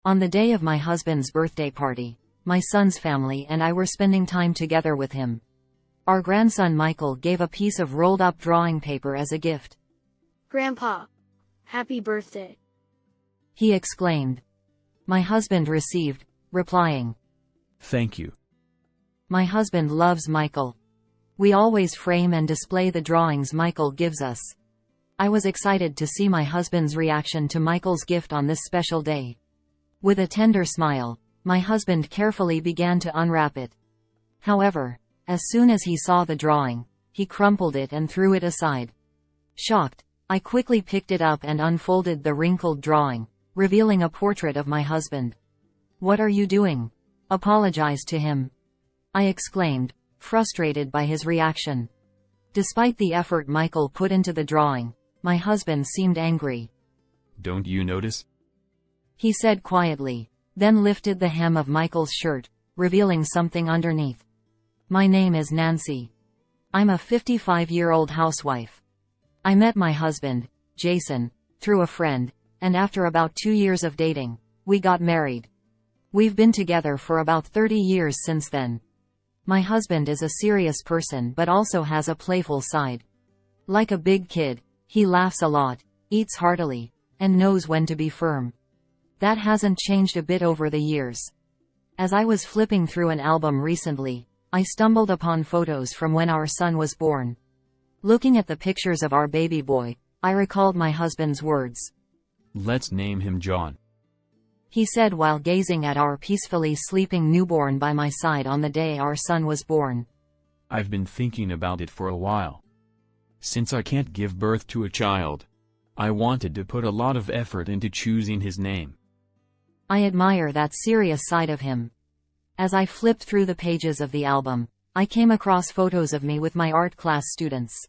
On the day of my husband's birthday party, my son's family and I were spending time together with him. Our grandson Michael gave a piece of rolled-up drawing paper as a gift. "Grandpa, happy birthday," he exclaimed. My husband received, replying, "Thank you." My husband loves Michael. We always frame and display the drawings Michael gives us. I was excited to see my husband's reaction to Michael's gift on this special day. With a tender smile, my husband carefully began to unwrap it. However, as soon as he saw the drawing, he crumpled it and threw it aside. Shocked, I quickly picked it up and unfolded the wrinkled drawing, revealing a portrait of my husband. "What are you doing? Apologize to him," I exclaimed, frustrated by his reaction. Despite the effort Michael put into the drawing, my husband seemed angry. "Don't you notice?" he said quietly, then lifted the hem of Michael's shirt, revealing something underneath. "My name is Nancy. I'm a 55-year-old housewife. I met my husband, Jason, through a friend, and after about 2 years of dating, we got married. We've been together for about 30 years since then. My husband is a serious person but also has a playful side. Like a big kid, he laughs a lot, eats heartily, and knows when to be firm. That hasn't changed a bit over the years. As I was flipping through an album recently, I stumbled upon photos from when our son was born. Looking at the pictures of our baby boy, I recalled my husband's words. "Let's name him John," he said while gazing at our peacefully sleeping newborn by my side on the day our son was born. "I've been thinking about it for a while. Since I can't give birth to a child, I wanted to put a lot of effort into choosing his name." I admire that serious side of him. As I flipped through the pages of the album, I came across photos of me with my art class students.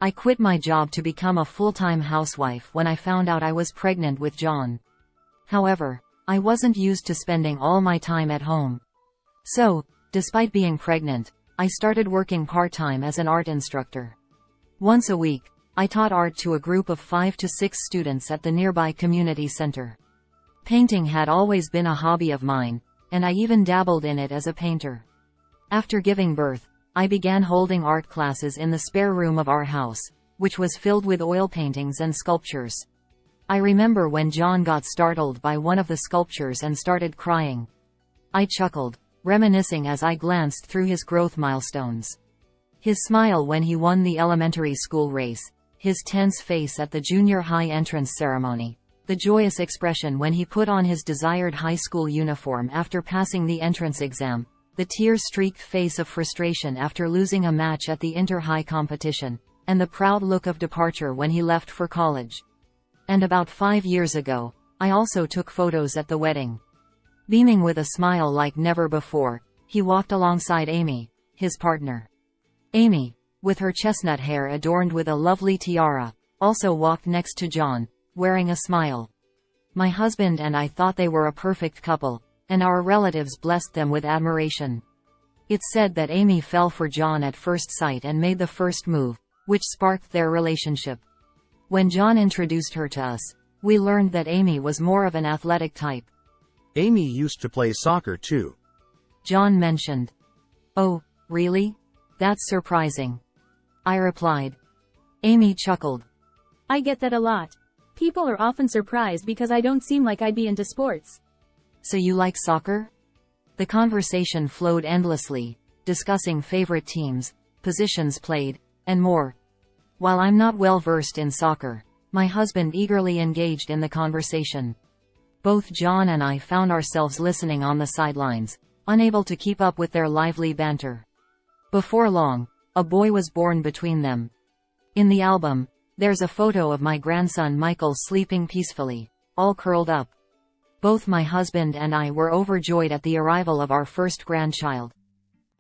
I quit my job to become a full-time housewife when I found out I was pregnant with John. However, I wasn't used to spending all my time at home. So, despite being pregnant, I started working part-time as an art instructor. Once a week, I taught art to a group of 5 to 6 students at the nearby community center. Painting had always been a hobby of mine, and I even dabbled in it as a painter. After giving birth, I began holding art classes in the spare room of our house, which was filled with oil paintings and sculptures. I remember when John got startled by one of the sculptures and started crying. I chuckled, reminiscing as I glanced through his growth milestones. His smile when he won the elementary school race, his tense face at the junior high entrance ceremony, the joyous expression when he put on his desired high school uniform after passing the entrance exam, the tear-streaked face of frustration after losing a match at the inter-high competition, and the proud look of departure when he left for college. And about 5 years ago, I also took photos at the wedding. Beaming with a smile like never before, he walked alongside Amy, his partner. Amy, with her chestnut hair adorned with a lovely tiara, also walked next to John, wearing a smile. My husband and I thought they were a perfect couple, and our relatives blessed them with admiration. It's said that Amy fell for John at first sight and made the first move, which sparked their relationship. When John introduced her to us, we learned that Amy was more of an athletic type. "Amy used to play soccer too," John mentioned. "Oh, really? That's surprising," I replied. Amy chuckled. "I get that a lot. People are often surprised because I don't seem like I'd be into sports." "So you like soccer?" The conversation flowed endlessly, discussing favorite teams, positions played, and more. While I'm not well versed in soccer, my husband eagerly engaged in the conversation. Both John and I found ourselves listening on the sidelines, unable to keep up with their lively banter. Before long, a boy was born between them. In the album, there's a photo of my grandson Michael sleeping peacefully, all curled up. Both my husband and I were overjoyed at the arrival of our first grandchild.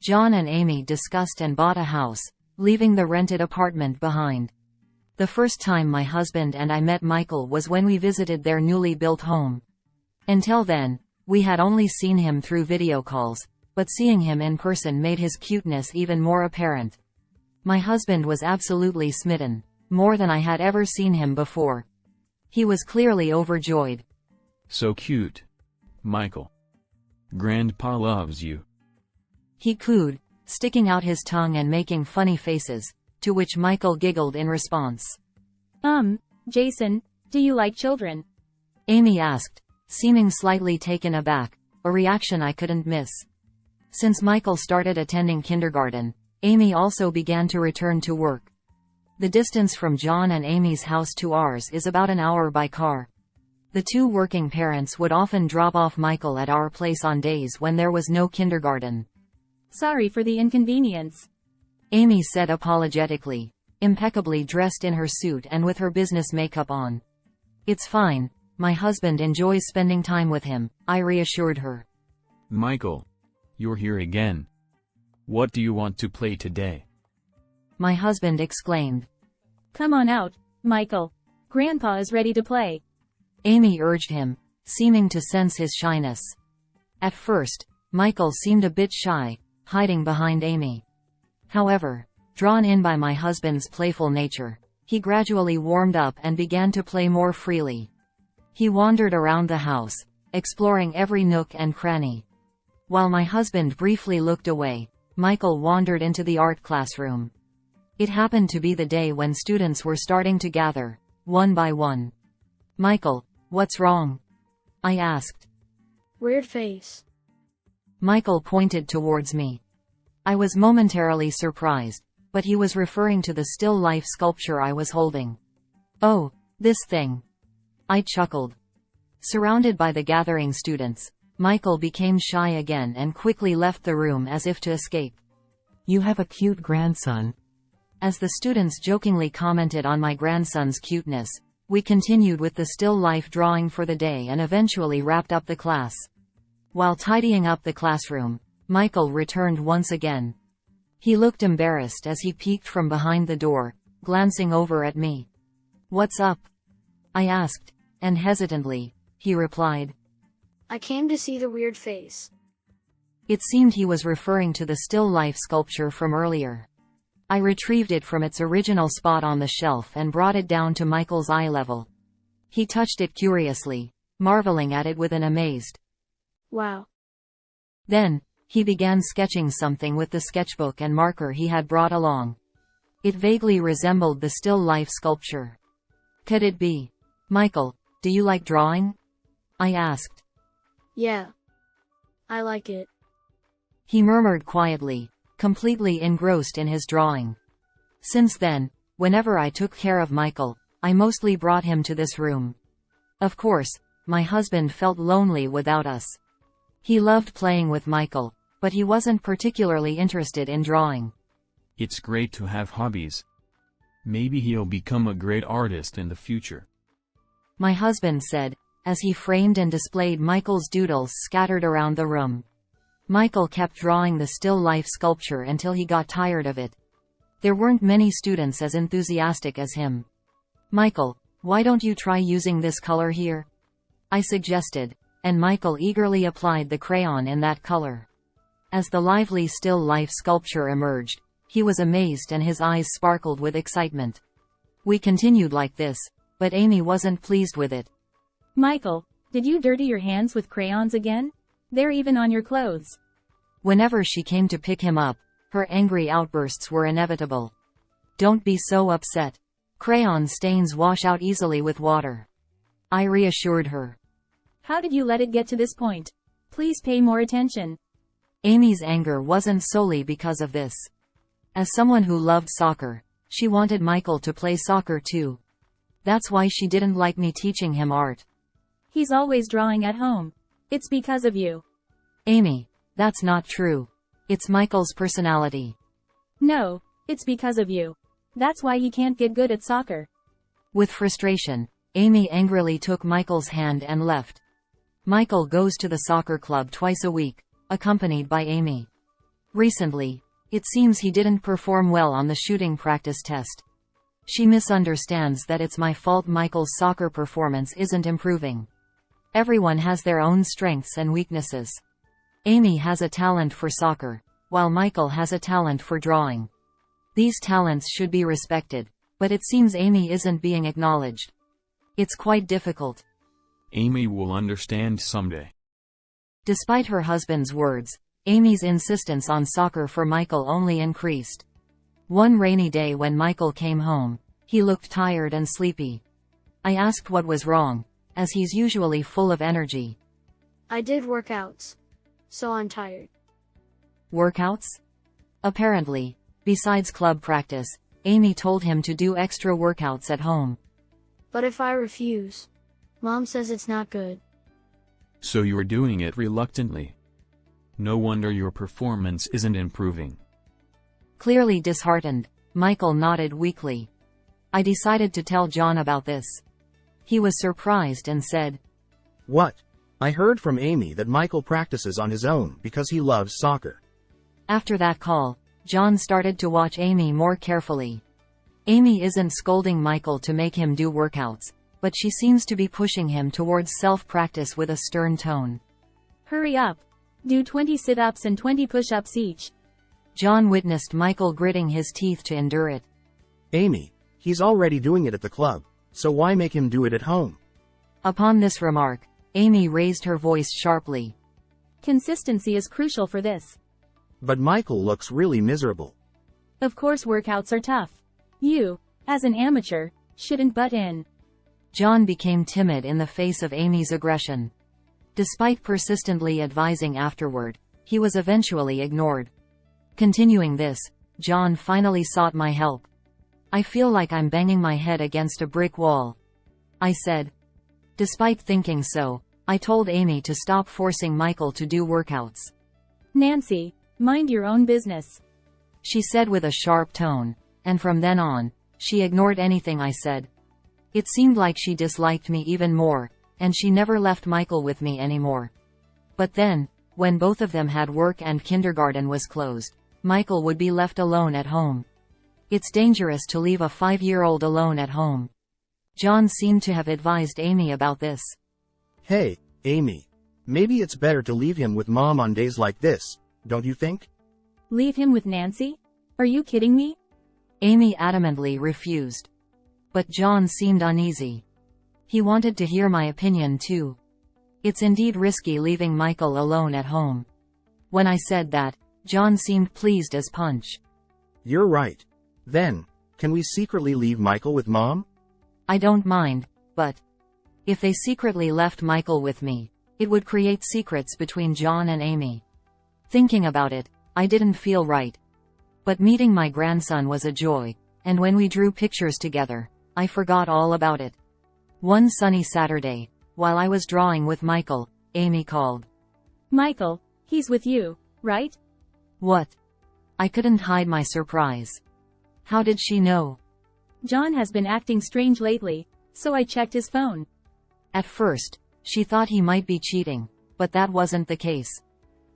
John and Amy discussed and bought a house, leaving the rented apartment behind. The first time my husband and I met Michael was when we visited their newly built home. Until then, we had only seen him through video calls, but seeing him in person made his cuteness even more apparent. My husband was absolutely smitten, more than I had ever seen him before. He was clearly overjoyed. "So cute. Michael. Grandpa loves you. He cooed, sticking out his tongue and making funny faces, to which Michael giggled in response. Jason, do you like children? Amy asked, seeming slightly taken aback, a reaction I couldn't miss. Since Michael started attending kindergarten, Amy also began to return to work. The distance from John and Amy's house to ours is about an hour by car. The two working parents would often drop off Michael at our place on days when there was no kindergarten. Sorry for the inconvenience, Amy said apologetically, impeccably dressed in her suit and with her business makeup on. It's fine, my husband enjoys spending time with him, I reassured her. Michael. You're here again. What do you want to play today? My husband exclaimed. Come on out, Michael. Grandpa is ready to play. Amy urged him, seeming to sense his shyness. At first, Michael seemed a bit shy, hiding behind Amy. However, drawn in by my husband's playful nature, he gradually warmed up and began to play more freely. He wandered around the house, exploring every nook and cranny. While my husband briefly looked away, Michael wandered into the art classroom. It happened to be the day when students were starting to gather, one by one. Michael, what's wrong? I asked. Weird face. Michael pointed towards me. I was momentarily surprised, but he was referring to the still life sculpture I was holding. Oh, this thing. I chuckled. Surrounded by the gathering students, Michael became shy again and quickly left the room as if to escape. You have a cute grandson. As the students jokingly commented on my grandson's cuteness, we continued with the still life drawing for the day and eventually wrapped up the class. While tidying up the classroom, Michael returned once again. He looked embarrassed as he peeked from behind the door, glancing over at me. What's up? I asked, and hesitantly, he replied. I came to see the weird face. It seemed he was referring to the still life sculpture from earlier. I retrieved it from its original spot on the shelf and brought it down to Michael's eye level. He touched it curiously, marveling at it with an amazed. Wow. Then, he began sketching something with the sketchbook and marker he had brought along. It vaguely resembled the still life sculpture. Could it be? Michael, do you like drawing? I asked. Yeah. I like it. He murmured quietly, completely engrossed in his drawing. Since then, whenever I took care of Michael, I mostly brought him to this room. Of course, my husband felt lonely without us. He loved playing with Michael, but he wasn't particularly interested in drawing. It's great to have hobbies. Maybe he'll become a great artist in the future. My husband said, as he framed and displayed Michael's doodles scattered around the room. Michael kept drawing the still life sculpture until he got tired of it. There weren't many students as enthusiastic as him. Michael, why don't you try using this color here? I suggested, and Michael eagerly applied the crayon in that color. As the lively still life sculpture emerged, he was amazed and his eyes sparkled with excitement. We continued like this, but Amy wasn't pleased with it. Michael, did you dirty your hands with crayons again? They're even on your clothes. Whenever she came to pick him up, her angry outbursts were inevitable. Don't be so upset. Crayon stains wash out easily with water. I reassured her. How did you let it get to this point? Please pay more attention. Amy's anger wasn't solely because of this. As someone who loved soccer, she wanted Michael to play soccer too. That's why she didn't like me teaching him art. He's always drawing at home. It's because of you. Amy, that's not true. It's Michael's personality. No, it's because of you. That's why he can't get good at soccer. With frustration, Amy angrily took Michael's hand and left. Michael goes to the soccer club twice a week, accompanied by Amy. Recently, it seems he didn't perform well on the shooting practice test. She misunderstands that it's my fault Michael's soccer performance isn't improving. Everyone has their own strengths and weaknesses. Amy has a talent for soccer, while Michael has a talent for drawing. These talents should be respected, but it seems Amy isn't being acknowledged. It's quite difficult. Amy will understand someday. Despite her husband's words, Amy's insistence on soccer for Michael only increased. One rainy day when Michael came home, he looked tired and sleepy. I asked what was wrong, as he's usually full of energy. I did workouts. So I'm tired. Workouts? Apparently, besides club practice, Amy told him to do extra workouts at home. But if I refuse, Mom says it's not good. So you're doing it reluctantly. No wonder your performance isn't improving. Clearly disheartened, Michael nodded weakly. I decided to tell John about this. He was surprised and said, What? I heard from Amy that Michael practices on his own because he loves soccer. After that call, John started to watch Amy more carefully. Amy isn't scolding Michael to make him do workouts, but she seems to be pushing him towards self-practice with a stern tone. Hurry up. Do 20 sit-ups and 20 push-ups each. John witnessed Michael gritting his teeth to endure it. Amy, he's already doing it at the club, so why make him do it at home? Upon this remark, Amy raised her voice sharply. Consistency is crucial for this. But Michael looks really miserable. Of course workouts are tough. You, as an amateur, shouldn't butt in. John became timid in the face of Amy's aggression. Despite persistently advising afterward, he was eventually ignored. Continuing this, John finally sought my help. I feel like I'm banging my head against a brick wall, I said. Despite thinking so, I told Amy to stop forcing Michael to do workouts. Nancy, mind your own business, she said with a sharp tone, and from then on, she ignored anything I said. It seemed like she disliked me even more, and she never left Michael with me anymore. But then, when both of them had work and kindergarten was closed, Michael would be left alone at home. It's dangerous to leave a 5-year-old alone at home. John seemed to have advised Amy about this. Hey, Amy. Maybe it's better to leave him with Mom on days like this, don't you think? Leave him with Nancy? Are you kidding me? Amy adamantly refused. But John seemed uneasy. He wanted to hear my opinion too. It's indeed risky leaving Michael alone at home. When I said that, John seemed pleased as punch. You're right. Then, can we secretly leave Michael with Mom? I don't mind, but if they secretly left Michael with me, it would create secrets between John and Amy. Thinking about it, I didn't feel right. But meeting my grandson was a joy, and when we drew pictures together, I forgot all about it. One sunny Saturday, while I was drawing with Michael, Amy called. Michael, he's with you, right? What? I couldn't hide my surprise. How did she know? John has been acting strange lately, so I checked his phone. At first, she thought he might be cheating, but that wasn't the case.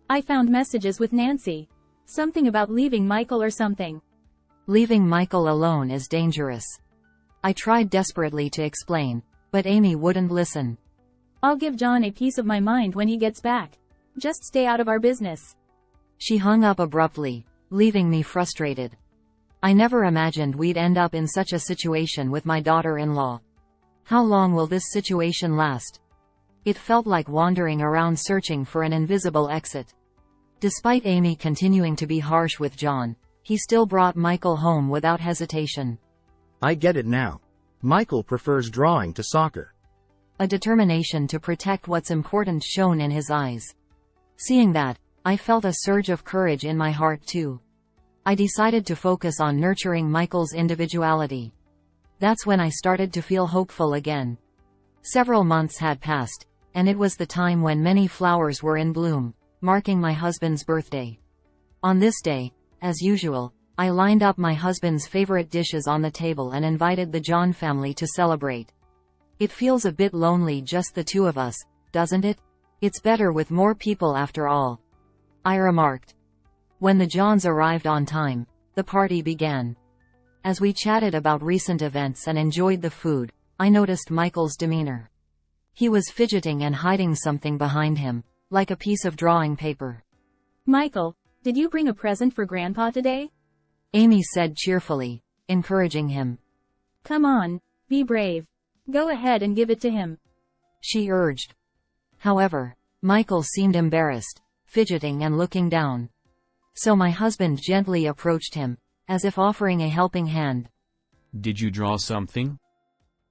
I found messages with Nancy. Something about leaving Michael or something. Leaving Michael alone is dangerous. I tried desperately to explain, but Amy wouldn't listen. I'll give John a piece of my mind when he gets back. Just stay out of our business. She hung up abruptly, leaving me frustrated. I never imagined we'd end up in such a situation with my daughter-in-law. How long will this situation last? It felt like wandering around searching for an invisible exit. Despite Amy continuing to be harsh with John, he still brought Michael home without hesitation. I get it now. Michael prefers drawing to soccer. A determination to protect what's important shone in his eyes. Seeing that, I felt a surge of courage in my heart too. I decided to focus on nurturing Michael's individuality. That's when I started to feel hopeful again. Several months had passed, and it was the time when many flowers were in bloom, marking my husband's birthday. On this day, as usual, I lined up my husband's favorite dishes on the table and invited the John family to celebrate. It feels a bit lonely just the two of us, doesn't it? It's better with more people after all, I remarked. When the Johns arrived on time, the party began. As we chatted about recent events and enjoyed the food, I noticed Michael's demeanor. He was fidgeting and hiding something behind him, like a piece of drawing paper. Michael, did you bring a present for Grandpa today? Amy said cheerfully, encouraging him. Come on, be brave. Go ahead and give it to him, she urged. However, Michael seemed embarrassed, fidgeting and looking down. So my husband gently approached him, as if offering a helping hand. Did you draw something?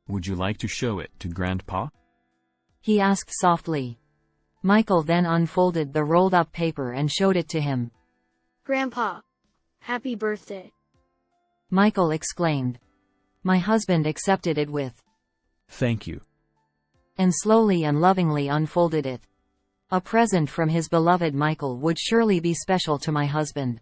Would you like to show it to Grandpa? He asked softly. Michael then unfolded the rolled-up paper and showed it to him. Grandpa, happy birthday. Michael exclaimed. My husband accepted it with, Thank you. and slowly and lovingly unfolded it. A present from his beloved Michael would surely be special to my husband.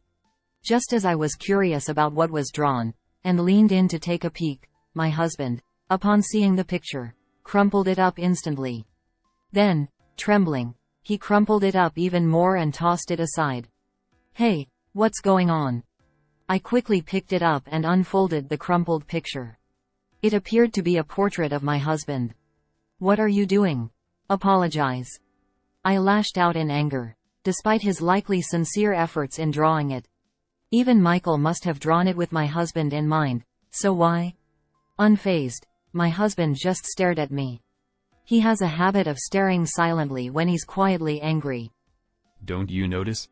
Just as I was curious about what was drawn, and leaned in to take a peek, my husband, upon seeing the picture, crumpled it up instantly. Then, trembling, he crumpled it up even more and tossed it aside. Hey, what's going on? I quickly picked it up and unfolded the crumpled picture. It appeared to be a portrait of my husband. What are you doing? Apologize. I lashed out in anger, despite his likely sincere efforts in drawing it. Even Michael must have drawn it with my husband in mind, so why? Unfazed, my husband just stared at me. He has a habit of staring silently when he's quietly angry. Don't you notice?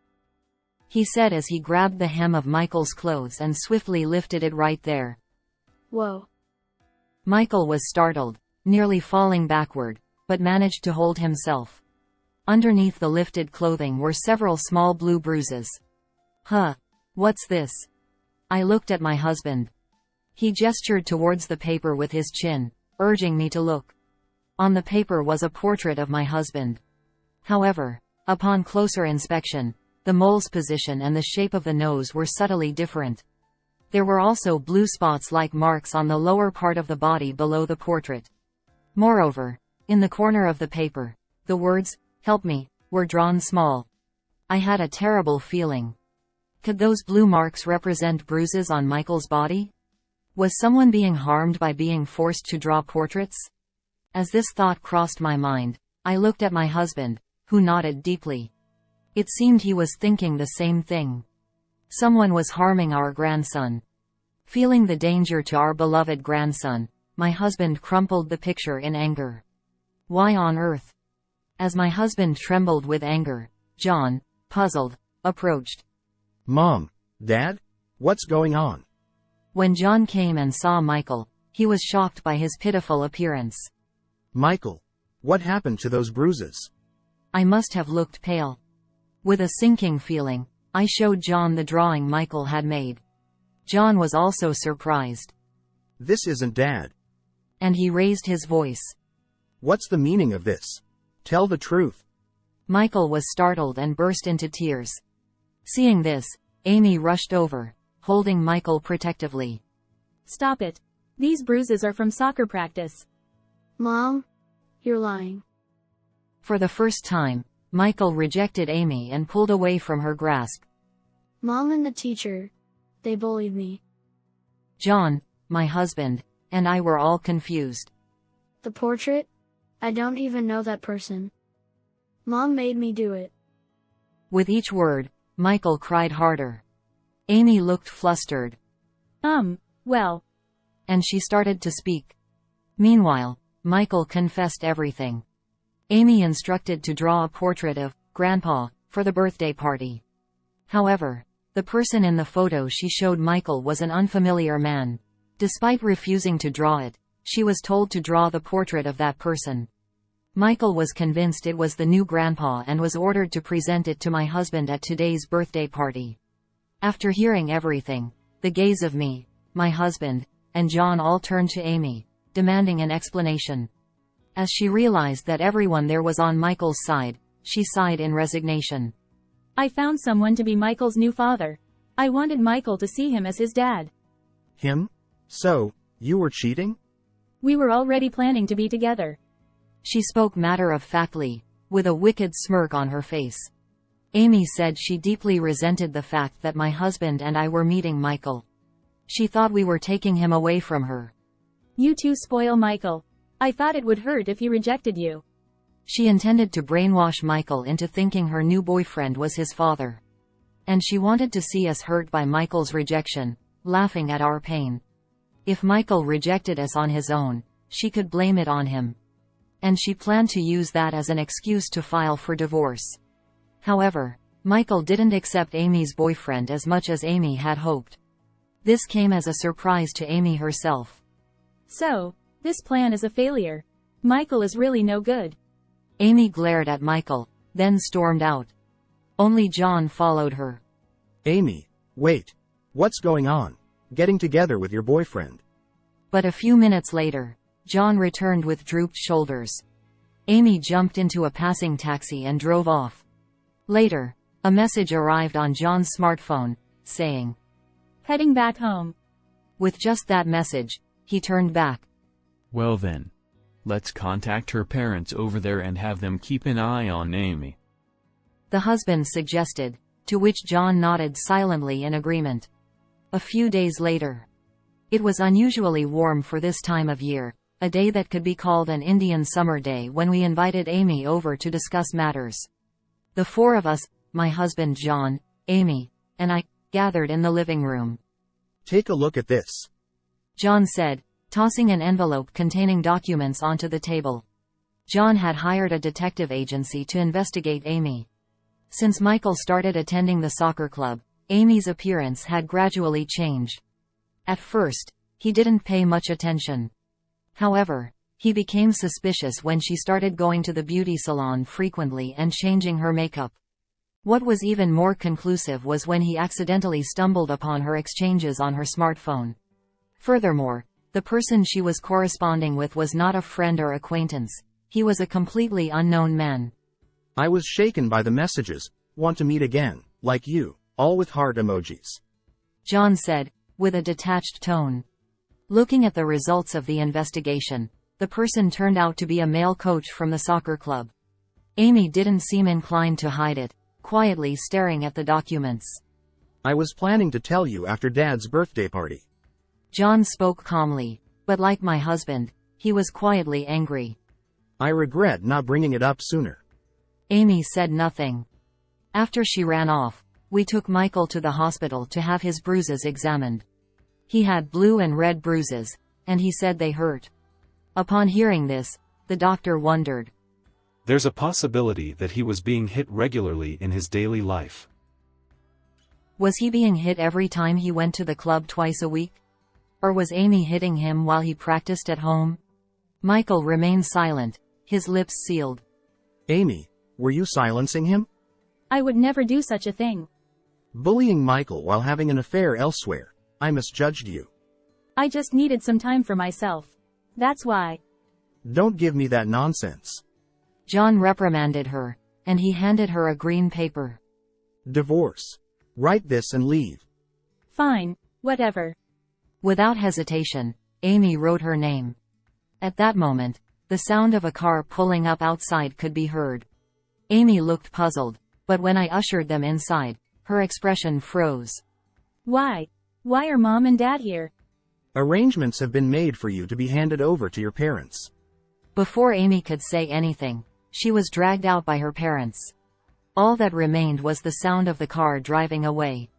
He said as he grabbed the hem of Michael's clothes and swiftly lifted it right there. Whoa. Michael was startled, nearly falling backward, but managed to hold himself. Underneath the lifted clothing were several small blue bruises. Huh. What's this? I looked at my husband. He gestured towards the paper with his chin, urging me to look. On the paper was a portrait of my husband. However, upon closer inspection, the mole's position and the shape of the nose were subtly different. There were also blue spots-like marks on the lower part of the body below the portrait. Moreover, in the corner of the paper, the words, "Help me," were drawn small. I had a terrible feeling. Could those blue marks represent bruises on Michael's body? Was someone being harmed by being forced to draw portraits? As this thought crossed my mind, I looked at my husband, who nodded deeply. It seemed he was thinking the same thing. Someone was harming our grandson. Feeling the danger to our beloved grandson, my husband crumpled the picture in anger. Why on earth? As my husband trembled with anger, John, puzzled, approached. Mom, Dad, what's going on? When John came and saw Michael, he was shocked by his pitiful appearance. Michael, what happened to those bruises? I must have looked pale. With a sinking feeling, I showed John the drawing Michael had made. John was also surprised. This isn't Dad. And he raised his voice. What's the meaning of this? Tell the truth. Michael was startled and burst into tears. Seeing this, Amy rushed over, holding Michael protectively. Stop it. These bruises are from soccer practice. Mom, you're lying. For the first time, Michael rejected Amy and pulled away from her grasp. Mom and the teacher, they bullied me. John, my husband, and I were all confused. The portrait? I don't even know that person. Mom made me do it. With each word, Michael cried harder. Amy looked flustered. Well. And she started to speak. Meanwhile, Michael confessed everything. Amy instructed to draw a portrait of Grandpa for the birthday party. However, the person in the photo she showed Michael was an unfamiliar man. Despite refusing to draw it, she was told to draw the portrait of that person. Michael was convinced it was the new grandpa and was ordered to present it to my husband at today's birthday party. After hearing everything, the gaze of me, my husband, and John all turned to Amy, demanding an explanation. As she realized that everyone there was on Michael's side, she sighed in resignation. I found someone to be Michael's new father. I wanted Michael to see him as his dad. Him? So, you were cheating? We were already planning to be together. She spoke matter-of-factly, with a wicked smirk on her face. Amy said she deeply resented the fact that my husband and I were meeting Michael. She thought we were taking him away from her. You two spoil Michael. I thought it would hurt if he rejected you. She intended to brainwash Michael into thinking her new boyfriend was his father. And she wanted to see us hurt by Michael's rejection, laughing at our pain. If Michael rejected us on his own, she could blame it on him. And she planned to use that as an excuse to file for divorce. However, Michael didn't accept Amy's boyfriend as much as Amy had hoped. This came as a surprise to Amy herself. So, this plan is a failure. Michael is really no good. Amy glared at Michael, then stormed out. Only John followed her. Amy, wait. What's going on? Getting together with your boyfriend. But a few minutes later, John returned with drooped shoulders. Amy jumped into a passing taxi and drove off. Later, a message arrived on John's smartphone, saying, Heading back home. With just that message, he turned back. Well then. Let's contact her parents over there and have them keep an eye on Amy. The husband suggested, to which John nodded silently in agreement. A few days later. It was unusually warm for this time of year, a day that could be called an Indian summer day when we invited Amy over to discuss matters. The four of us, my husband John, Amy, and I, gathered in the living room. Take a look at this. John said, tossing an envelope containing documents onto the table. John had hired a detective agency to investigate Amy. Since Michael started attending the soccer club, Amy's appearance had gradually changed. At first, he didn't pay much attention. However, he became suspicious when she started going to the beauty salon frequently and changing her makeup. What was even more conclusive was when he accidentally stumbled upon her exchanges on her smartphone. Furthermore, the person she was corresponding with was not a friend or acquaintance. He was a completely unknown man. I was shaken by the messages. Want to meet again, like you, all with heart emojis. John said, with a detached tone. Looking at the results of the investigation, the person turned out to be a male coach from the soccer club. Amy didn't seem inclined to hide it, quietly staring at the documents. I was planning to tell you after Dad's birthday party. John spoke calmly, but like my husband, he was quietly angry. I regret not bringing it up sooner. Amy said nothing. After she ran off, we took Michael to the hospital to have his bruises examined. He had blue and red bruises, and he said they hurt. Upon hearing this, the doctor wondered. There's a possibility that he was being hit regularly in his daily life. Was he being hit every time he went to the club twice a week? Or was Amy hitting him while he practiced at home? Michael remained silent, his lips sealed. Amy, were you silencing him? I would never do such a thing. Bullying Michael while having an affair elsewhere. I misjudged you. I just needed some time for myself. That's why. Don't give me that nonsense. John reprimanded her, and he handed her a green paper. Divorce. Write this and leave. Fine, whatever. Without hesitation, Amy wrote her name. At that moment, the sound of a car pulling up outside could be heard. Amy looked puzzled, but when I ushered them inside, her expression froze. Why? Why are Mom and Dad here? Arrangements have been made for you to be handed over to your parents. Before Amy could say anything, she was dragged out by her parents. All that remained was the sound of the car driving away.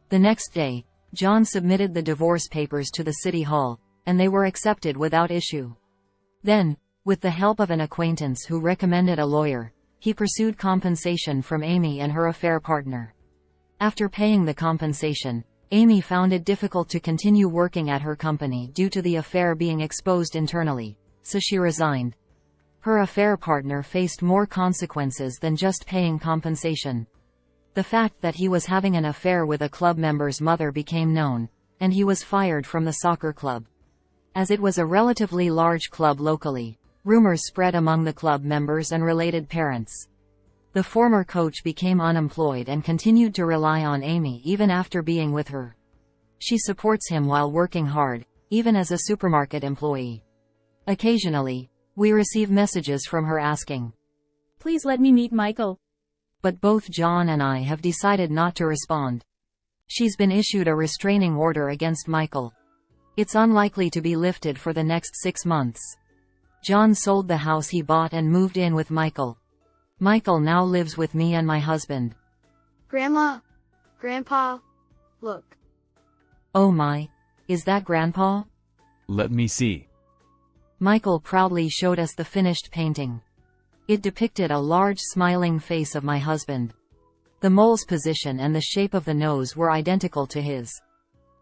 The next day, John submitted the divorce papers to the city hall, and they were accepted without issue. Then, with the help of an acquaintance who recommended a lawyer, he pursued compensation from Amy and her affair partner. After paying the compensation, Amy found it difficult to continue working at her company due to the affair being exposed internally, so she resigned. Her affair partner faced more consequences than just paying compensation. The fact that he was having an affair with a club member's mother became known, and he was fired from the soccer club. As it was a relatively large club locally, rumors spread among the club members and related parents. The former coach became unemployed and continued to rely on Amy even after being with her. She supports him while working hard, even as a supermarket employee. Occasionally, we receive messages from her asking, Please let me meet Michael. But both John and I have decided not to respond. She's been issued a restraining order against Michael. It's unlikely to be lifted for the next 6 months. John sold the house he bought and moved in with Michael. Michael now lives with me and my husband. Grandma, Grandpa, look. Oh my, is that Grandpa? Let me see. Michael proudly showed us the finished painting. It depicted a large smiling face of my husband. The mole's position and the shape of the nose were identical to his.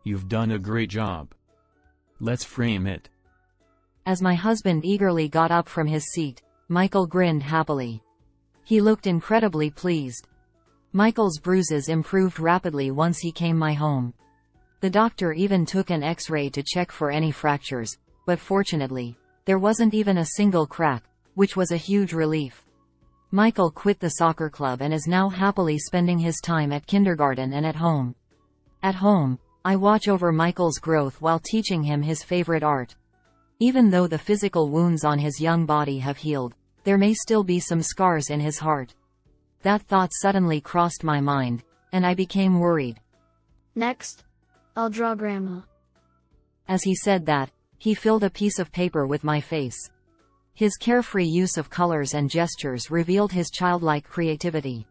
You've done a great job. Let's frame it. As my husband eagerly got up from his seat, Michael grinned happily. He looked incredibly pleased. Michael's bruises improved rapidly once he came my home. The doctor even took an X-ray to check for any fractures, but fortunately, there wasn't even a single crack, which was a huge relief. Michael quit the soccer club and is now happily spending his time at kindergarten and at home. At home, I watch over Michael's growth while teaching him his favorite art. Even though the physical wounds on his young body have healed, there may still be some scars in his heart. That thought suddenly crossed my mind, and I became worried. Next, I'll draw Grandma. As he said that, he filled a piece of paper with my face. His carefree use of colors and gestures revealed his childlike creativity.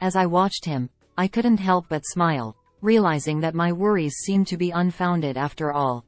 As I watched him, I couldn't help but smile, realizing that my worries seemed to be unfounded after all.